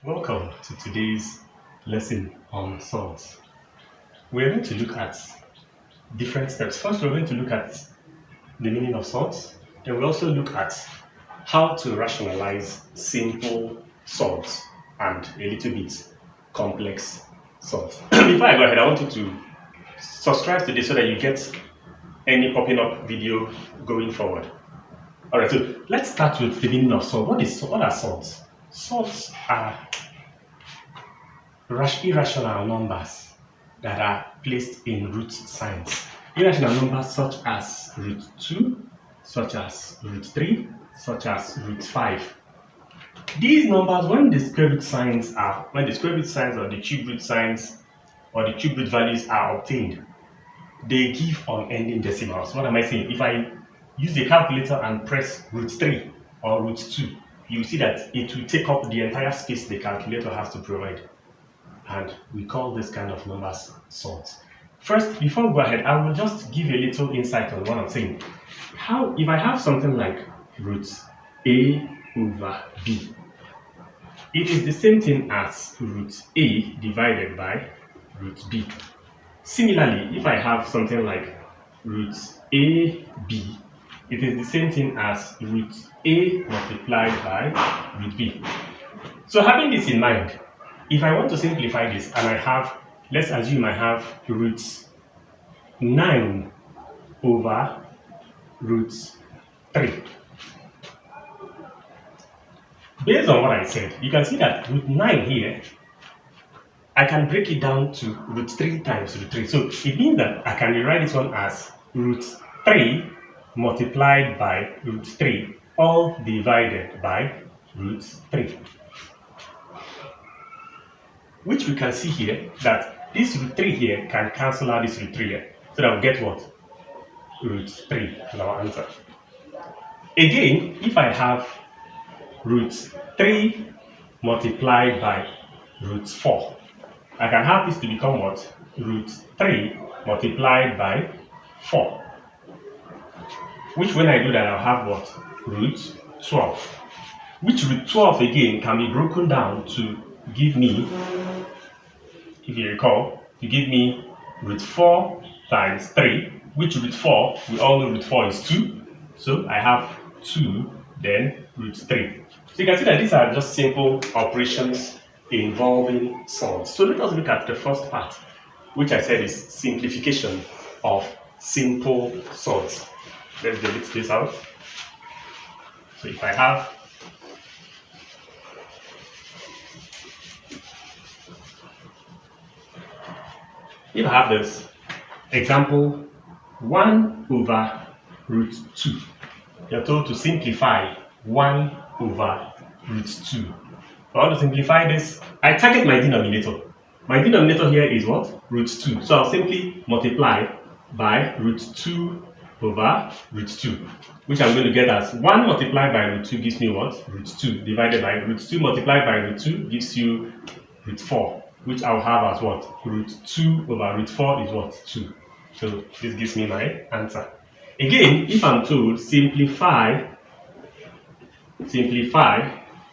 Welcome to today's lesson on salts. We're going to look at different steps. First, we're going to look at the meaning of salts, and we also look at how to rationalize simple salts and a little bit complex salts. Before I go ahead, I want you to subscribe to this so that you get any popping up video going forward. Alright, so let's start with the meaning of salt. What are salts? Salts are irrational numbers that are placed in root signs. Irrational numbers such as root 2, such as root 3, such as root 5. These numbers, when the square root signs or the cube root signs or the cube root values are obtained, they give unending decimals. What am I saying? If I use a calculator and press root 3 or root 2, you see that it will take up the entire space the calculator has to provide. And we call this kind of numbers salts. First, before we go ahead, I will just give a little insight on what I'm saying. If I have something like root a over b, it is the same thing as root a divided by root b. Similarly, if I have something like root ab, it is the same thing as root a multiplied by root b. So having this in mind, if I want to simplify this and let's assume I have root 9 over root 3. Based on what I said, you can see that root 9 here, I can break it down to root 3 times root 3. So it means that I can rewrite this one as root 3 multiplied by root 3, all divided by root 3. Which we can see here that this root 3 here can cancel out this root 3 here. So that we get what? Root 3 as our answer. Again, if I have root 3 multiplied by root 4, I can have this to become what? Root 3 multiplied by 4. Which when I do that, I'll have what? Root 12. Which root 12 again can be broken down to give me, if you recall, to give me root 4 times 3, which root 4, we all know root 4 is 2. So I have 2, then root 3. So you can see that these are just simple operations involving salts. So let us look at the first part, which I said is simplification of simple salts. Let's delete this out. So if I have this example 1 over root 2, you're told to simplify 1 over root 2. I want to simplify this. I target my denominator. My denominator here is what? Root 2. So I'll simply multiply by root 2 over root 2, which I'm going to get as 1 multiplied by root 2 gives me what? Root 2 divided by root 2 multiplied by root 2 gives you root 4, which I'll have as what? Root 2 over root 4 is what? 2. So this gives me my answer. Again, if I'm told simplify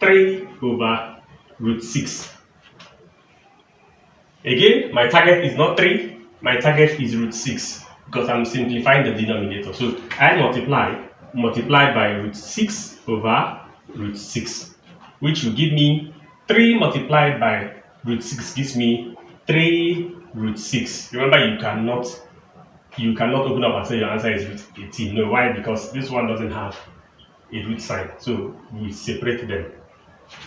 3 over root 6. Again, my target is not 3, my target is root 6 because I'm simplifying the denominator. So I multiply by root 6 over root 6, which will give me 3 multiplied by root 6 gives me 3 root 6. Remember, you cannot open up and say your answer is root 18. No, why? Because this one doesn't have a root sign. So we separate them.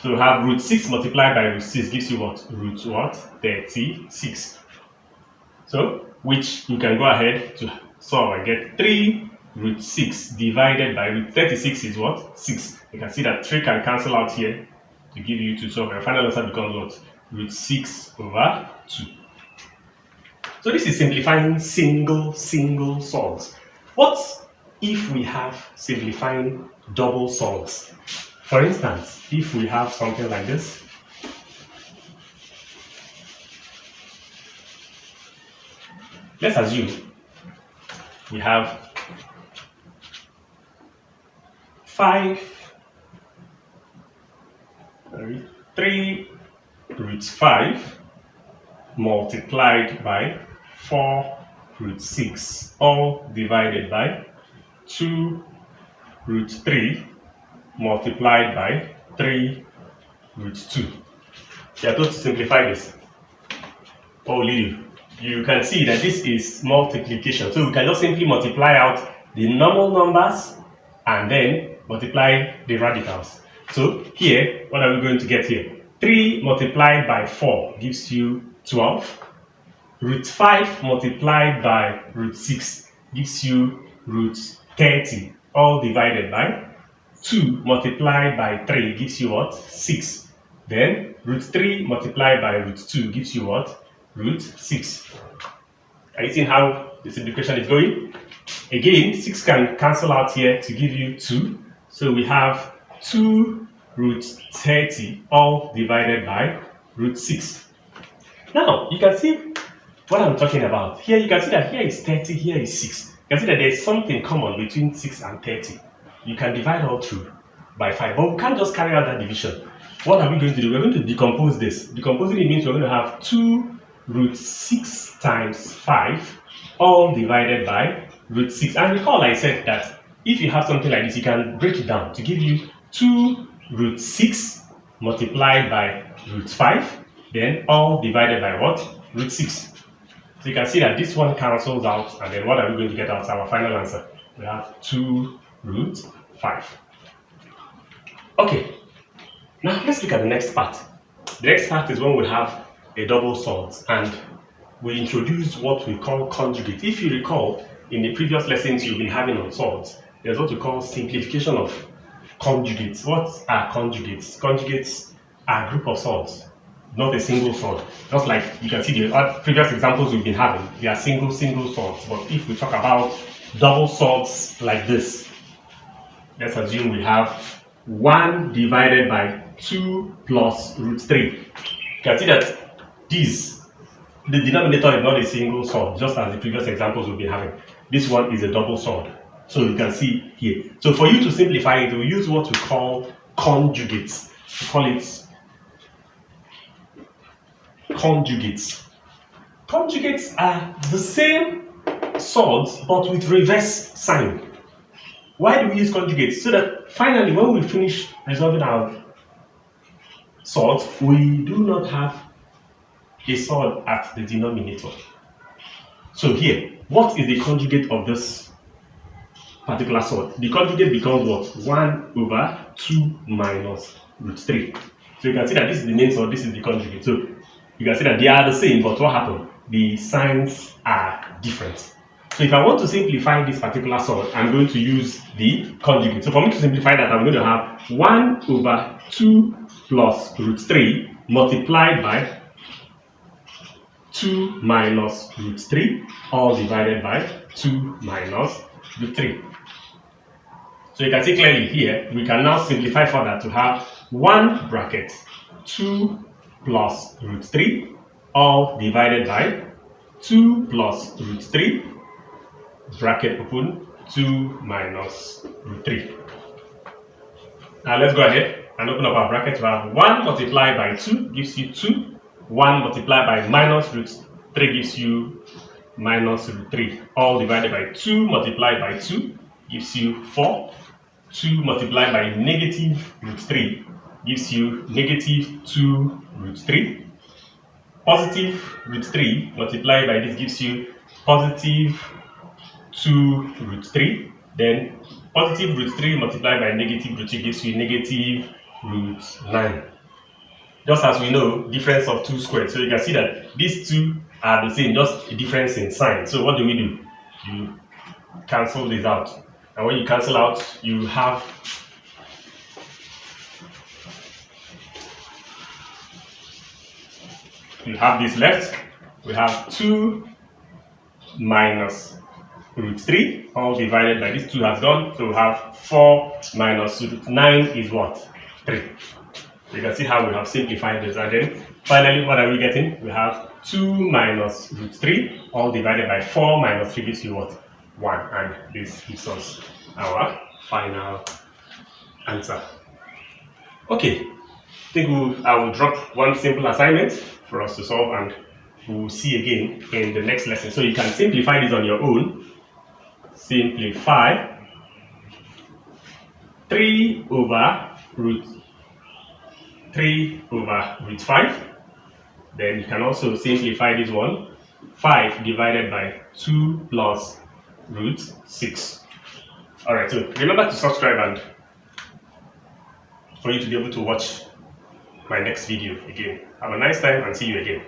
So we have root 6 multiplied by root 6 gives you what? Root what? 36. So, which you can go ahead to solve and get 3 root 6 divided by root 36 is what? 6. You can see that 3 can cancel out here to give you 2. So your final answer becomes what? Root 6 over 2. So this is simplifying single salts. What if we have simplifying double salts? For instance, if we have something like this, let's assume we have 3 root 5 multiplied by 4 root 6, all divided by 2 root 3 multiplied by 3 root 2. We are told to simplify this. You can see that this is multiplication. So we can just simply multiply out the normal numbers and then multiply the radicals. So here, what are we going to get here? 3 multiplied by 4 gives you 12. Root 5 multiplied by root 6 gives you root 30, all divided by 2 multiplied by 3 gives you what? 6. Then root 3 multiplied by root 2 gives you what? Root 6. Are you seeing how the simplification is going? Again, 6 can cancel out here to give you 2. So we have 2 root 30 all divided by root 6. Now, you can see what I'm talking about. Here you can see that here is 30, here is 6. You can see that there is something common between 6 and 30. You can divide all through by 5, but we can't just carry out that division. What are we going to do? We're going to decompose this. Decomposing it means we're going to have 2 root 6 times 5 all divided by root 6. And recall I said that if you have something like this, you can break it down to give you 2 root 6 multiplied by root 5, then all divided by what? Root 6. So you can see that this one cancels out, and then what are we going to get out? Our final answer. We have 2 root 5. Okay, now let's look at the next part. The next part is when we have a double surds, and we introduce what we call conjugate. If you recall, in the previous lessons you've been having on surds, there's what we call simplification of conjugates. What are conjugates? Conjugates are a group of surds, not a single surd. Just like you can see the previous examples we've been having, they are single surds. But if we talk about double surds like this, let's assume we have 1 divided by 2 plus root 3. You can see that the denominator is not a single surd, just as the previous examples we've been having. This one is a double surd. So you can see here. So for you to simplify it, we use what we call conjugates. We call it conjugates. Conjugates are the same surds but with reverse sign. Why do we use conjugates? So that finally when we finish resolving our surds, we do not have a surd at the denominator. So here, what is the conjugate of this particular surd? The conjugate becomes what? 1 over 2 minus root 3. So you can see that this is the main surd, this is the conjugate. So you can see that they are the same, but what happened? The signs are different. So if I want to simplify this particular surd, I'm going to use the conjugate. So for me to simplify that, I'm going to have 1 over 2 plus root 3 multiplied by 2 minus root 3, all divided by 2 minus root 3. So you can see clearly here, we can now simplify further to have 1 bracket 2 plus root 3, all divided by 2 plus root 3, bracket open, 2 minus root 3. Now let's go ahead and open up our bracket. We have 1 multiplied by 2 gives you 2. 1 multiplied by minus root 3 gives you minus root 3, all divided by 2 multiplied by 2 gives you 4. 2 multiplied by negative root 3 gives you negative 2 root 3. Positive root 3 multiplied by this gives you positive 2 root 3. Then positive root 3 multiplied by negative root 3 gives you negative root 9. Just as we know, difference of 2 squared. So you can see that these two are the same, just a difference in sign. So what do? You cancel this out. And when you cancel out, you have this left. We have 2 minus root 3, all divided by this 2 has gone. So we have 4 minus root 9 is what? 3. You can see how we have simplified this. And then finally, what are we getting? We have 2 minus root 3, all divided by 4 minus 3 gives you what? 1. And this gives us our final answer. Okay, I will drop one simple assignment for us to solve, and we'll see again in the next lesson. So you can simplify this on your own. Simplify 3 over root 5. Then you can also simplify this one, 5 divided by 2 plus root 6. Alright, so remember to subscribe and for you to be able to watch my next video again. Have a nice time and see you again.